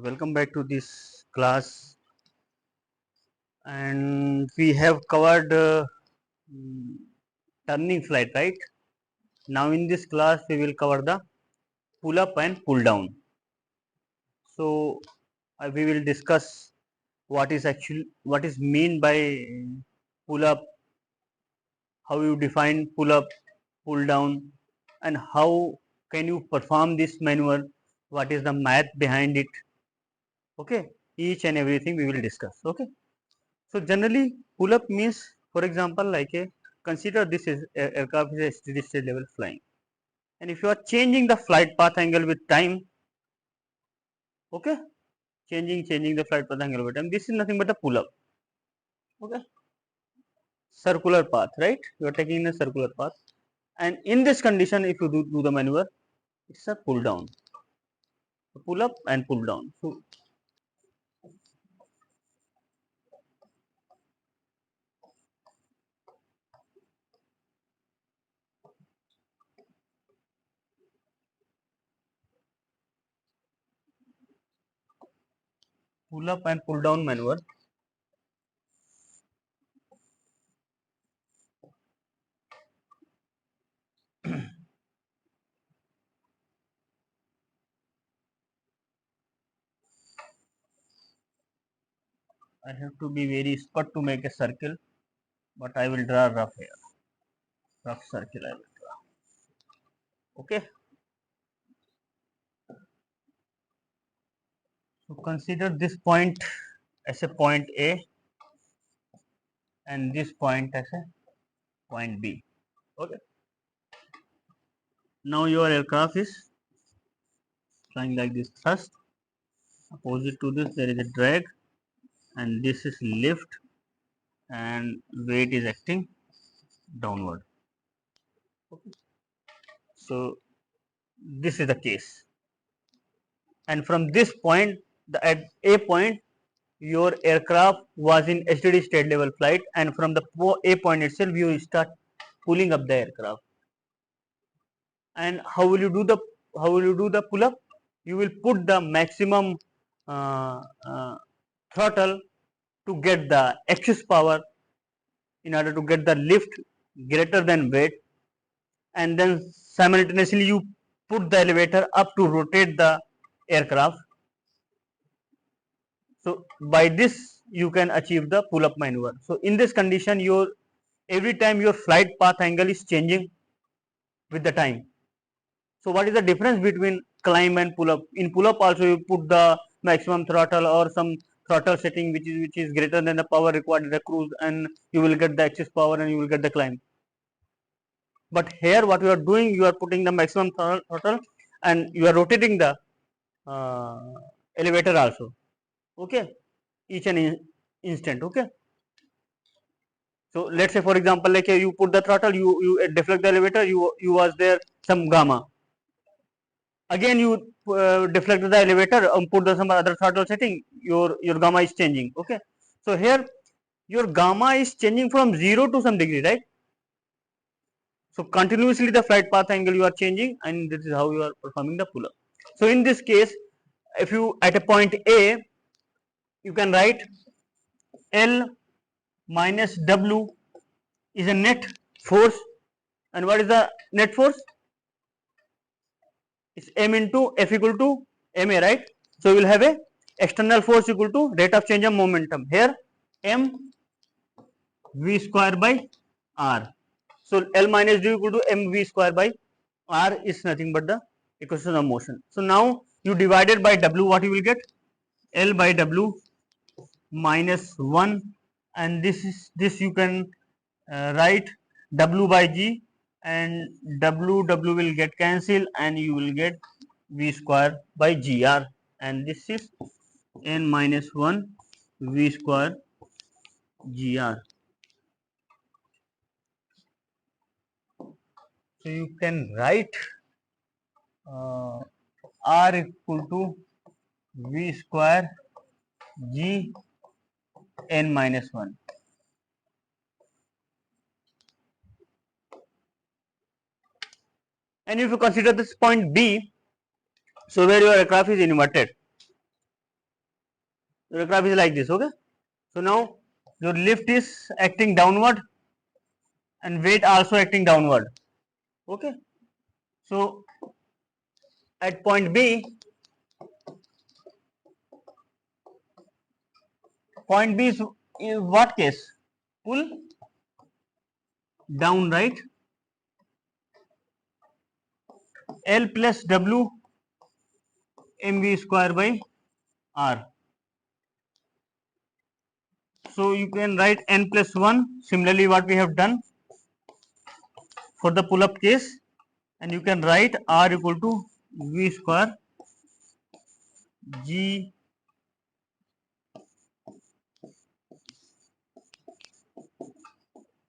Welcome back to this class, and we have covered turning flight, right? Now in this class we will cover the pull up and pull down. So we will discuss what is mean by pull up, how you define pull up, pull down, and how can you perform this maneuver, what is the math behind it. Okay, each and everything we will discuss. Okay. So generally pull up means, for example, like a consider this is aircraft is a steady state level flying, and if you are changing the flight path angle with time, okay, changing the flight path angle with time, this is nothing but the pull up. Okay, circular path, right? You are taking a circular path, and in this condition if you do the maneuver, it's a pull down. Pull up and pull down. So pull up and pull down maneuver, I have to be very expert to make a circle, but I will draw rough here, rough circle I will draw. Okay. So consider this point as a point A and this point as a point B. Okay. Now your aircraft is flying like this thrust. Opposite to this there is a drag, and this is lift, and weight is acting downward. Okay. So this is the case, and from this point, at A point, your aircraft was in steady state level flight, and from the A point itself you start pulling up the aircraft. And how will you do the pull up? You will put the maximum uh, uh, throttle to get the excess power in order to get the lift greater than weight, and then simultaneously you put the elevator up to rotate the aircraft. So by this you can achieve the pull up maneuver. So in this condition, every time your flight path angle is changing with the time. So what is the difference between climb and pull up? In pull up also you put the maximum throttle or some throttle setting which is greater than the power required in the cruise, and you will get the excess power and you will get the climb. But here what you are doing, you are putting the maximum throttle and you are rotating the uh, elevator also. Okay, each and instant. Okay. So let's say for example, like you put the throttle, you deflect the elevator, you was there some gamma. Again you deflect the elevator and put the some other throttle setting, your gamma is changing. Okay. So here your gamma is changing from 0 to some degree, right? So continuously the flight path angle you are changing, and this is how you are performing the pull up. So in this case, if you at a point A, you can write L minus W is a net force, and what is the net force? It's m into F equal to ma, right? So we will have a external force equal to rate of change of momentum. Here m v square by r. So L minus d equal to mv square by r is nothing but the equation of motion. So now you divided by W, what you will get? L by W minus 1, and this you can write W by G, and W will get cancelled and you will get V square by GR, and this is N minus 1 V square GR. So you can write R equal to V square G N minus 1. And if you consider this point B, so where your aircraft is inverted, aircraft is like this. Okay, so now your lift is acting downward and weight also acting downward. Okay, so at point B, point B is in what case? Pull down, right? L plus W mv square by r. So you can write n plus 1, similarly what we have done for the pull up case, and you can write r equal to v square g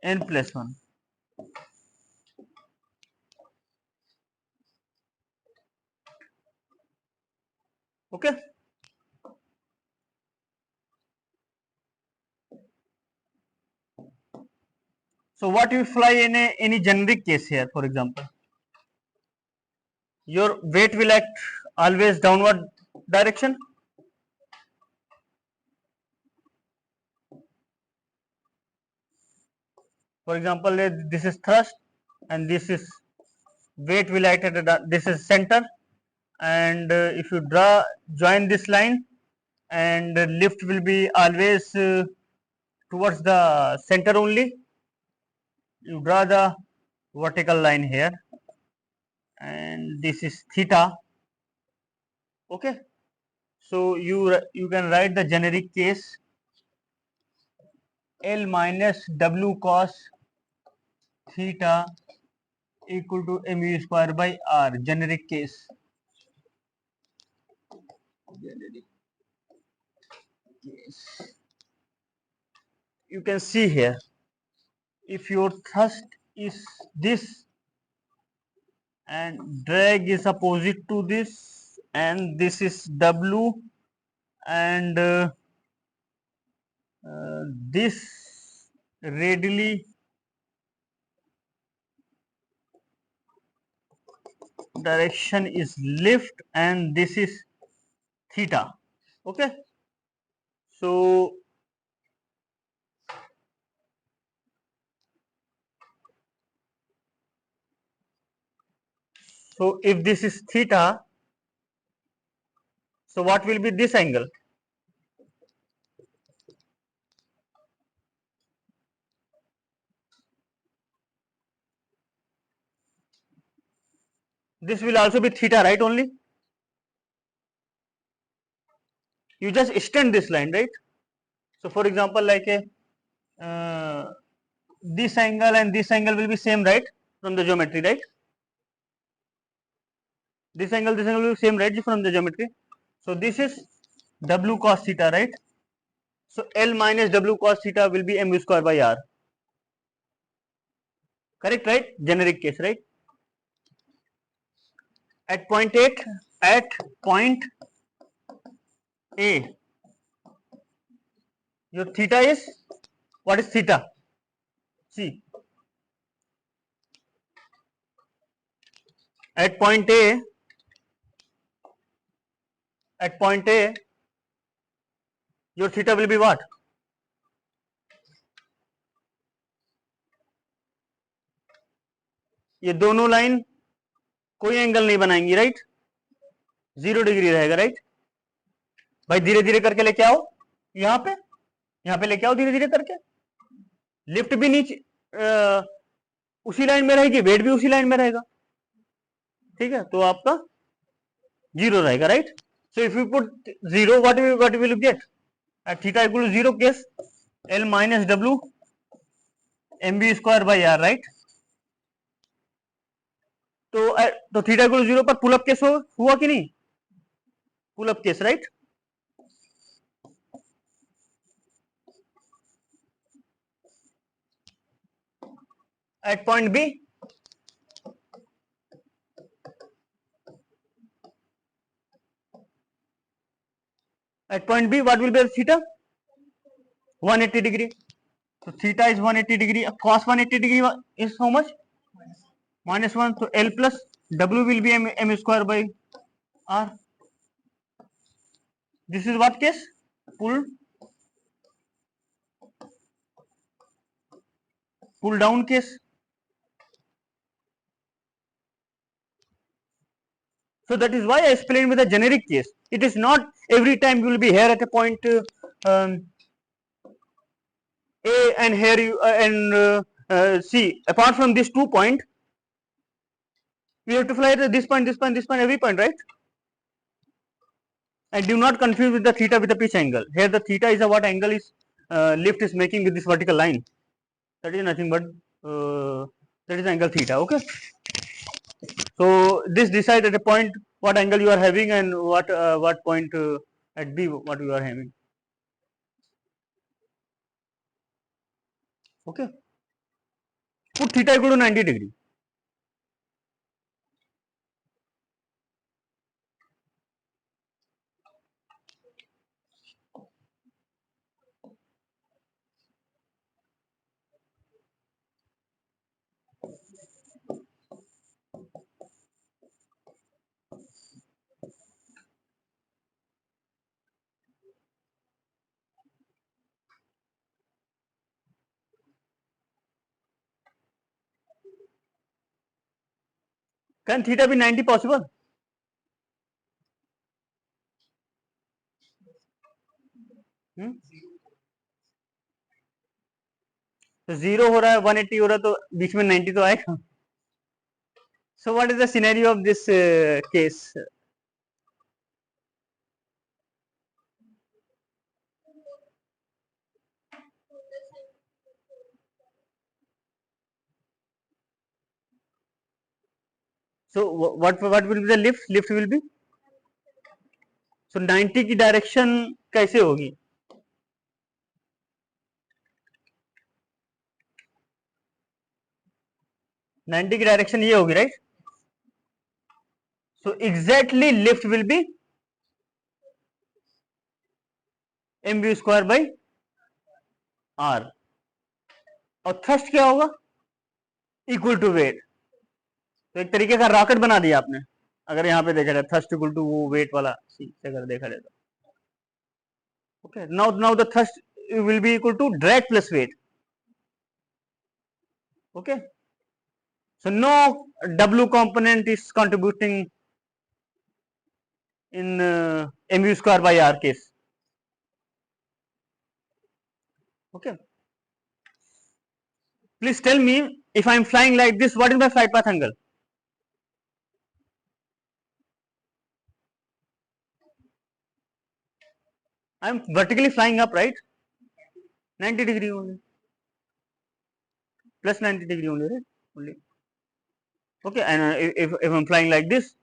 n plus 1. Okay, so what you fly in any generic case here, for example, your weight will act always downward direction. For example, this is thrust and this is weight will act at this is center, and if you join this line, and lift will be always towards the center only. You draw the vertical line here, and this is theta. Okay, so you can write the generic case L minus W cos theta equal to mu square by r, generic case. Generic case. You can see here, if your thrust is this and drag is opposite to this, and this is W, and this radially direction is lift, and this is theta. Okay, so if this is theta, so what will be this angle? This will also be theta, right? Only you just extend this line, right? So for example, like a this angle and this angle will be same, right? From the geometry, right? This angle will be same, right? From the geometry. So this is W cos theta, right? So L minus W cos theta will be mu square by r. Correct, right? Generic case, right? At point A, your theta is, what is theta? See, at point A, your theta will be what? ये दोनों line कोई angle नहीं बनाएंगी, right? 0 degree रहेगा, right? भाई धीरे धीरे करके लेके आओ, यहाँ पे लेके आओ धीरे धीरे करके. लिफ्ट भी नीचे उसी लाइन में रहेगी, वेट भी उसी लाइन में रहेगा. ठीक है, तो आपका 0 रहेगा, right? So if you put 0, what will you get? At theta equal to 0 case, L minus W mv square by r, right? तो थीटा इक्वल 0 पर पुल अप केस हुआ कि नहीं? Pull up case, right? At point B, what will be the theta? 180 degree. So theta is 180 degree. Cos 180 degree is how much? -1. So L plus W will be m square by r. This is what case? pull down case. So that is why I explained with a generic case. It is not every time you will be here at a point A and here you C. Apart from these 2 points, we have to fly at this point, this point, this point, every point, right? And do not confuse with the theta with the pitch angle. Here the theta is a what angle is lift is making with this vertical line. That is nothing but that is angle theta. Okay. So this decides at a point what angle you are having and what point at B what you are having. Okay. Put theta equal to 90 degree. Can theta be 90 possible? तो 0 हो रहा है 180 हो रहा है तो बीच में 90 तो आएगा. So what is the scenario of this case? So what will be the lift? Lift will be so 90 की डायरेक्शन कैसे होगी? 90 की डायरेक्शन ये होगी, right? So exactly lift will be mv square by r और थ्रस्ट क्या होगा? Equal to weight. तो एक तरीके का रॉकेट बना दिया आपने अगर यहाँ पे देखा जाए थ्रस्ट इक्वल टू वो वेट वाला सी से अगर देखा जाए तो. Okay, now the thrust will be equal to drag plus weight. Okay, so no W component is contributing in mv square by r case. Okay, please tell me if I am flying like this, what is my flight path angle? I am vertically flying up, right? 90 degree only, plus 90 degree only, right? Only. Okay, and if I am flying like this,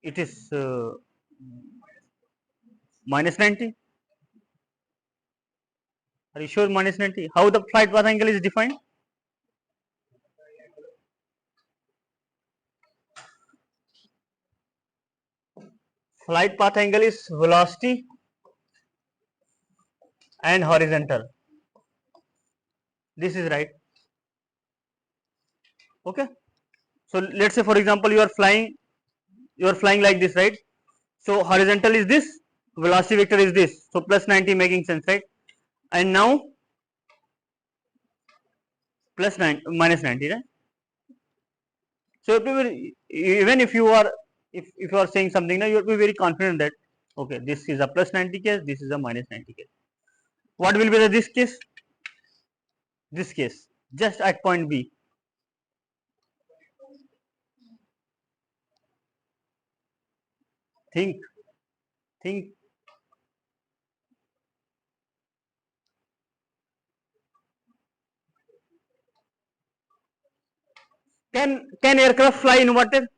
it is minus 90. Are you sure minus 90? How the flight path angle is defined? Flight path angle is velocity and horizontal. This is right. Okay. So let's say for example you are flying like this, right? So horizontal is this, velocity vector is this. So plus 90 making sense, right? And now plus 9 minus 90, right? So even if you are you are saying something now, you have to be very confident that okay, this is a plus 90 case, this is a minus 90 case. What will be the this case? This case just at point B. Think. Can aircraft fly inverted?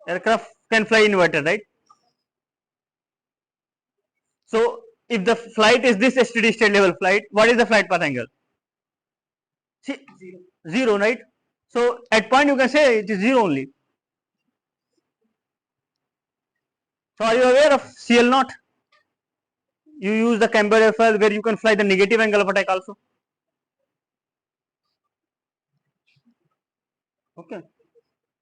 Aircraft can fly inverted, right? So if the flight is this steady state level flight, what is the flight path angle? See, zero, right? So at point you can say it is zero only. So are you aware of CL naught? You use the camber airfoil where you can fly the negative angle of attack also. Okay.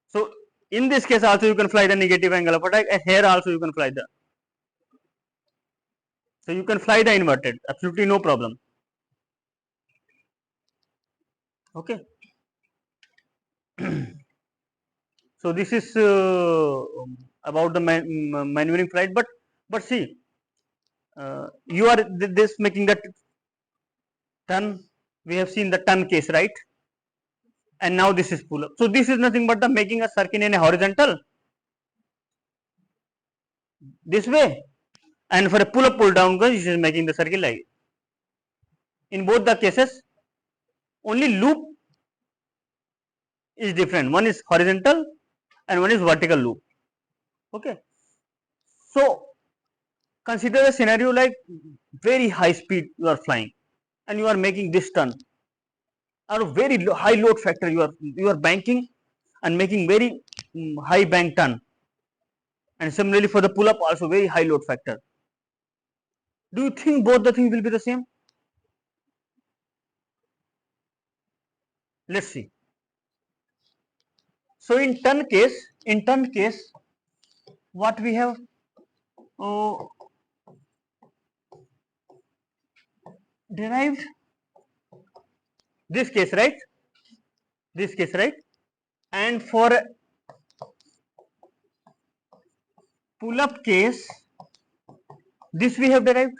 So In this case also you can fly the negative angle of attack, and here also you can fly the. So you can fly the inverted, absolutely no problem. Okay. So this is about the maneuvering flight, but see, you are this making the turn. We have seen the turn case, right? And now this is pull up. So this is nothing but the making a circle in a horizontal this way, and for a pull up pull down, this is making the circle like. In both the cases, only loop is different. One is horizontal and one is vertical loop. Okay. So consider a scenario like very high speed you are flying and you are making this turn, or very high load factor you are banking and making very high bank turn, and similarly for the pull up also very high load factor. Do you think both the things will be the same? Let's see. So in turn case, what we have derived this case, right? This case, right? And for pull up case, this we have derived.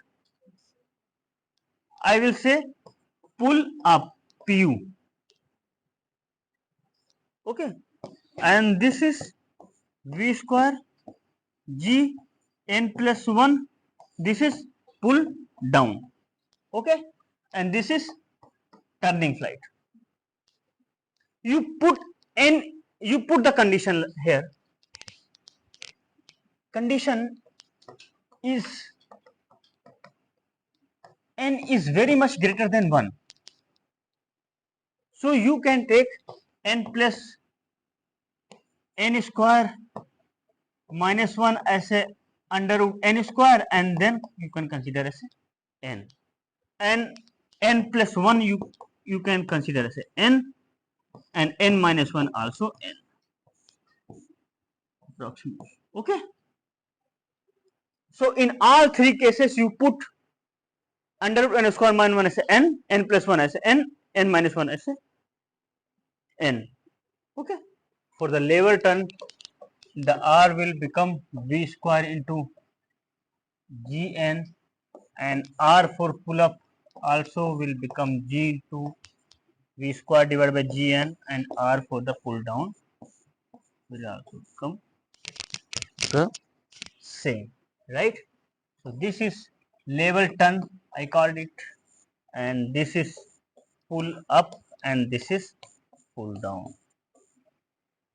I will say pull up pu. Okay, and this is v square g n plus 1. This is pull down. Okay, and this is turning flight. You put the condition here. Condition is n is very much greater than 1. So you can take n plus n square minus 1 as a under root n square, and then you can consider as a n, and n plus 1 you can consider as a n, and n minus 1 also n approximately. Okay, so in all three cases you put under root n square minus 1 as a n, n plus 1 as a n, n minus 1 as a n. Okay, for the lever turn the r will become v square into gn, and r for pull up also will become g into v square divided by gn, and r for the pull down will also become the same, right? So this is level turn, I called it, and this is pull up, and this is pull down.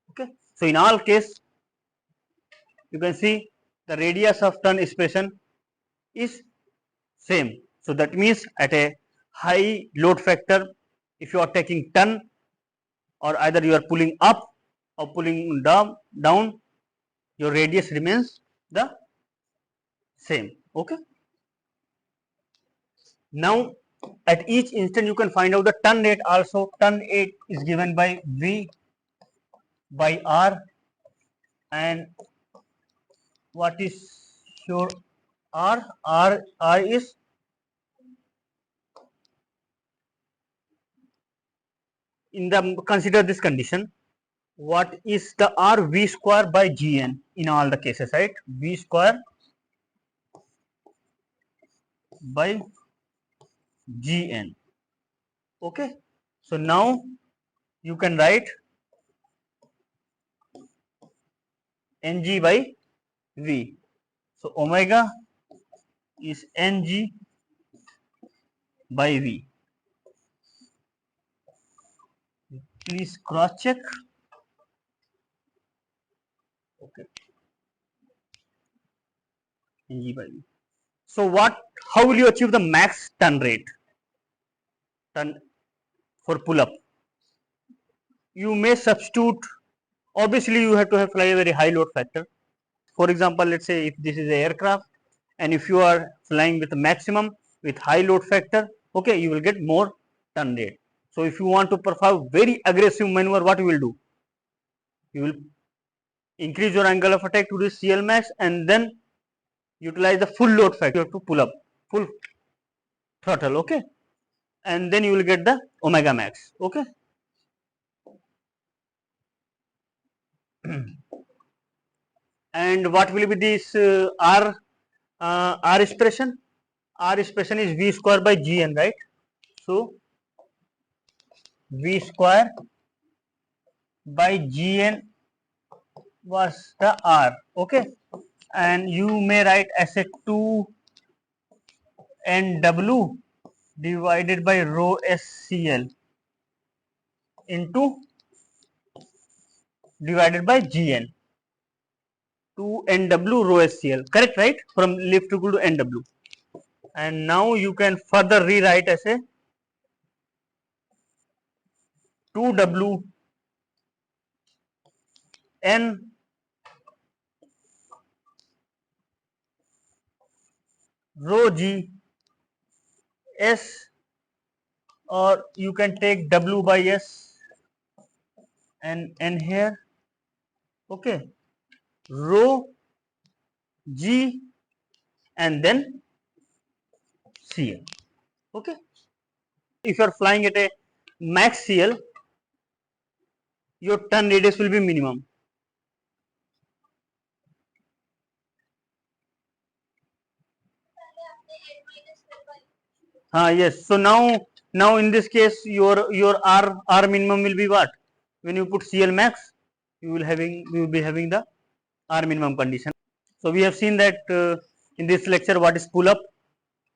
Okay, so in all case you can see the radius of turn expression is same. So that means at a high load factor, if you are taking turn, or either you are pulling up or pulling down, your radius remains the same. Okay. Now at each instant you can find out the turn rate also. Turn rate is given by V by R, and what is your R? R is in the, consider this condition, what is the R? V square by Gn in all the cases, right? V square by Gn. Okay, so now you can write Ng by V. So omega is Ng by V. Please cross check. Okay, Ng by V. So how will you achieve the max turn rate? Turn for pull up. You may substitute. Obviously, you have to fly a very high load factor. For example, let's say if this is an aircraft, and if you are flying with a maximum with high load factor, okay, you will get more turn rate. So if you want to perform very aggressive maneuver, what you will do? You will increase your angle of attack to reach CL max, and then utilize the full load factor to pull up full throttle. Okay, and then you will get the omega max. Okay. And what will be this R expression? R expression is V square by Gn, right? So V square by Gn was the R. Okay, and you may write as a 2 NW divided by rho SCL into divided by Gn. 2 NW rho SCL, correct, right? From lift equal to NW. And now you can further rewrite as a 2W N rho G S, or you can take W by S and N here. Okay, rho G and then CL. Okay, if you are flying at a max CL, your turn radius will be minimum. Yes. So now in this case your R minimum will be what? When you put CL max, you will be having the R minimum condition. So we have seen that in this lecture what is pull up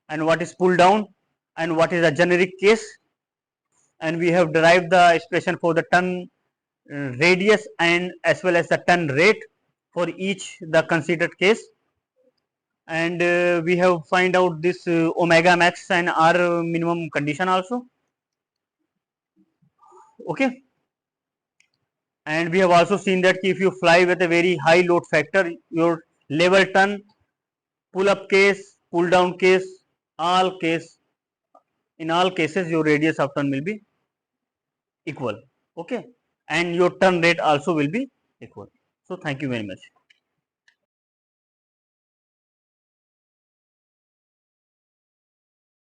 and what is pull down and what is a generic case, and we have derived the expression for the turn radius and as well as the turn rate for each the considered case, and we have find out this omega max and R minimum condition also. Okay, and we have also seen that if you fly with a very high load factor, your level turn, pull up case, pull down case, in all cases your radius of turn will be equal. Okay, and your turn rate also will be equal. So thank you very much.